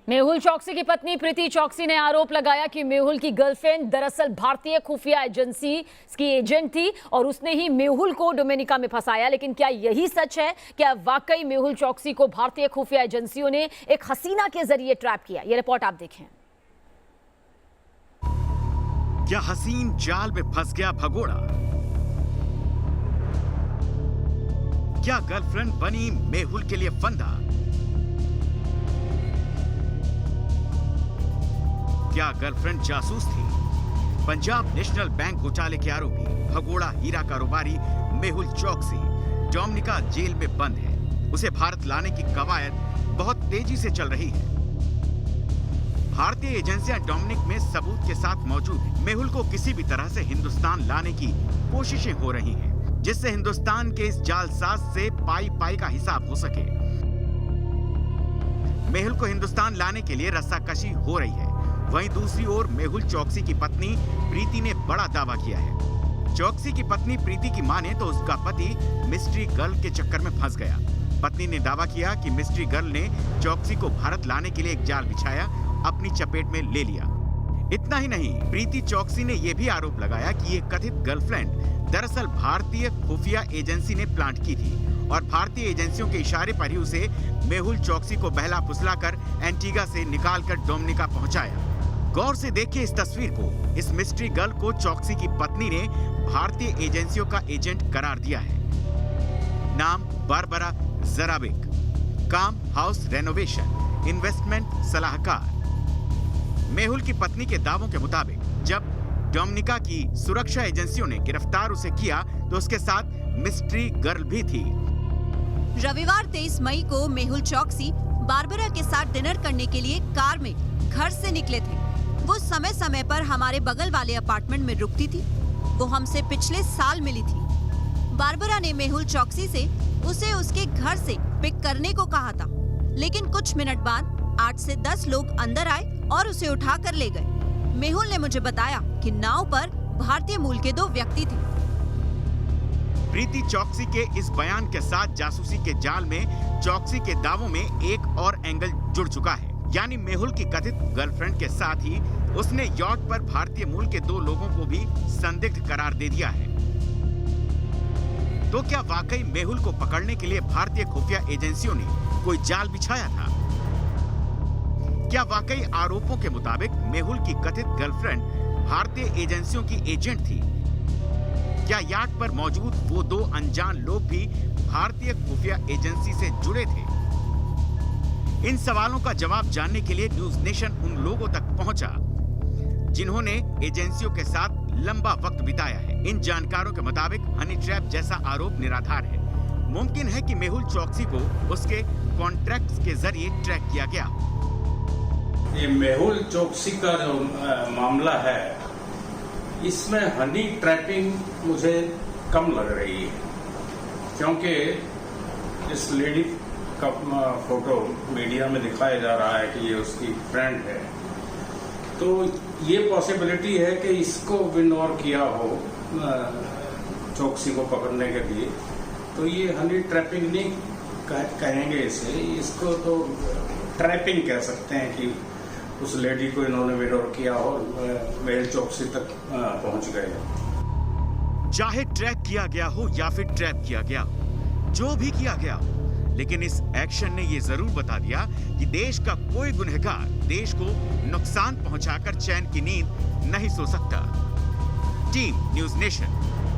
मेहुल चौकसी की पत्नी प्रीति चौकसी ने आरोप लगाया कि मेहुल की गर्लफ्रेंड दरअसल भारतीय खुफिया एजेंसी की एजेंट थी और उसने ही मेहुल को डोमिनिका में फंसाया। लेकिन क्या यही सच है? क्या वाकई मेहुल चौकसी को भारतीय खुफिया एजेंसियों ने एक हसीना के जरिए ट्रैप किया? यह रिपोर्ट आप देखें। क्या हसीन जाल में फंस गया भगोड़ा? क्या गर्लफ्रेंड बनी मेहुल के लिए फंदा? क्या गर्लफ्रेंड जासूस थी? पंजाब नेशनल बैंक घोटाले के आरोपी भगोड़ा हीरा कारोबारी मेहुल चौकसी डोमिनिका जेल में बंद है। उसे भारत लाने की कवायद बहुत तेजी से चल रही है। भारतीय एजेंसियां डोमिनिक में सबूत के साथ मौजूद हैं। मेहुल को किसी भी तरह से हिंदुस्तान लाने की कोशिशें हो रही हैं, जिससे हिंदुस्तान के इस जालसाज से पाई पाई का हिसाब हो सके। मेहुल को हिंदुस्तान लाने के लिए रस्साकशी हो रही है। वहीं दूसरी ओर मेहुल चौकसी की पत्नी प्रीति ने बड़ा दावा किया है। चौकसी की पत्नी प्रीति की माने तो उसका पति मिस्ट्री गर्ल के चक्कर में फंस गया। पत्नी ने दावा किया कि मिस्ट्री गर्ल ने चौकसी को भारत लाने के लिए एक जाल बिछाया, अपनी चपेट में ले लिया। इतना ही नहीं, प्रीति चौकसी ने यह भी आरोप लगाया कि ये कथित गर्लफ्रेंड दरअसल भारतीय खुफिया एजेंसी ने प्लांट की थी और भारतीय एजेंसियों के इशारे पर ही उसे मेहुल चौकसी को बहला फुसलाकर एंटीगा से निकालकर डोमिनिका पहुंचाया। गौर से देखिए इस तस्वीर को। इस मिस्ट्री गर्ल को चौकसी की पत्नी ने भारतीय एजेंसियों का एजेंट करार दिया है। नाम बारबरा जराबिक, काम हाउस रेनोवेशन, इन्वेस्टमेंट सलाहकार। मेहुल की पत्नी के दावों के मुताबिक जब डोमिनिका की सुरक्षा एजेंसियों ने गिरफ्तार उसे किया तो उसके साथ मिस्ट्री गर्ल भी थी। रविवार 23 मई को मेहुल चौकसी बारबरा के साथ डिनर करने के लिए कार में घर से निकले थे। वो समय समय पर हमारे बगल वाले अपार्टमेंट में रुकती थी। वो हमसे पिछले साल मिली थी। बारबरा ने मेहुल चौकसी से उसे उसके घर से पिक करने को कहा था, लेकिन कुछ मिनट बाद 8 से 10 लोग अंदर आए और उसे उठा कर ले गए। मेहुल ने मुझे बताया कि नाव पर भारतीय मूल के 2 व्यक्ति थे। प्रीति चौकसी के इस बयान के साथ जासूसी के जाल में चौकसी के दावों में एक और एंगल जुड़ चुका है। यानी मेहुल की कथित गर्लफ्रेंड के साथ ही उसने यॉट पर भारतीय मूल के 2 लोगों को भी संदिग्ध करार दे दिया है। तो क्या वाकई मेहुल को पकड़ने के लिए भारतीय खुफिया एजेंसियों ने कोई जाल बिछाया था? क्या वाकई आरोपों के मुताबिक मेहुल की कथित गर्लफ्रेंड भारतीय एजेंसियों की एजेंट थी? क्या याट पर मौजूद वो 2 अनजान लोग भी भारतीय खुफिया एजेंसी से जुड़े थे? इन सवालों का जवाब जानने के लिए न्यूज नेशन उन लोगों तक पहुंचा जिन्होंने एजेंसियों के साथ लंबा वक्त बिताया है। इन जानकारों के मुताबिक हनी ट्रैप जैसा आरोप निराधार है। मुमकिन है कि मेहुल चौकसी को उसके कॉन्ट्रैक्ट्स के जरिए ट्रैक किया गया। ये मेहुल चौकसी का जो मामला है, इसमें हनी ट्रैपिंग मुझे कम लग रही है, क्योंकि इस लेडी का फोटो मीडिया में दिखाया जा रहा है कि ये उसकी फ्रेंड है, तो ये पॉसिबिलिटी है कि इसको इग्नोर किया हो चौकसी को पकड़ने के लिए। तो ये हनी ट्रैपिंग नहीं कहेंगे इसे, इसको तो ट्रैपिंग कह सकते हैं कि उस लेडी को इन्होंने इग्नोर किया हो, मेहुल चौकसी तक पहुंच गए। चाहे ट्रैक किया गया हो या फिर ट्रैप किया गया हो, जो भी किया गया हो, लेकिन इस एक्शन ने यह जरूर बता दिया कि देश का कोई गुनहगार देश को नुकसान पहुंचाकर चैन की नींद नहीं सो सकता। Team news nation.